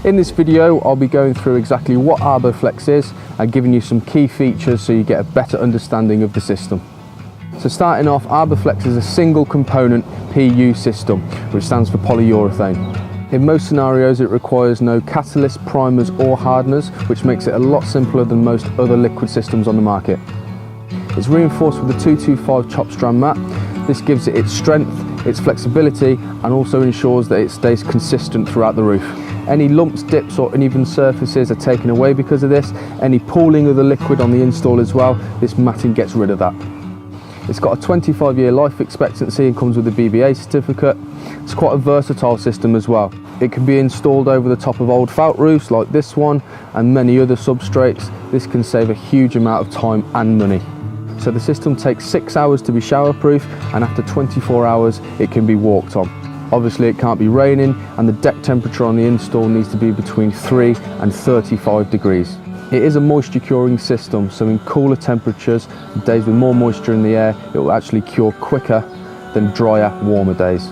In this video, I'll be going through exactly what ARBOFLEX is and giving you some key features so you get a better understanding of the system. So starting off, ARBOFLEX is a single component PU system, which stands for polyurethane. In most scenarios, it requires no catalyst, primers or hardeners, which makes it a lot simpler than most other liquid systems on the market. It's reinforced with a 225 chop strand mat. This gives it its strength, its flexibility, and also ensures that it stays consistent throughout the roof. Any lumps, dips or uneven surfaces are taken away because of this. Any pooling of the liquid on the install as well, this matting gets rid of that. It's got a 25-year life expectancy and comes with a BBA certificate. It's quite a versatile system as well. It can be installed over the top of old felt roofs like this one and many other substrates. This can save a huge amount of time and money. So the system takes 6 hours to be showerproof, and after 24 hours it can be walked on. Obviously it can't be raining, and the deck temperature on the install needs to be between 3 and 35 degrees. It is a moisture curing system, so in cooler temperatures, days with more moisture in the air, it will actually cure quicker than drier, warmer days.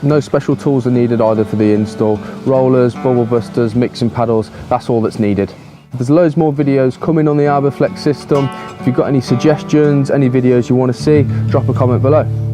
No special tools are needed either for the install. Rollers, bubble busters, mixing paddles, that's all that's needed. There's loads more videos coming on the ARBOFLEX system. If you've got any suggestions, any videos you want to see, drop a comment below.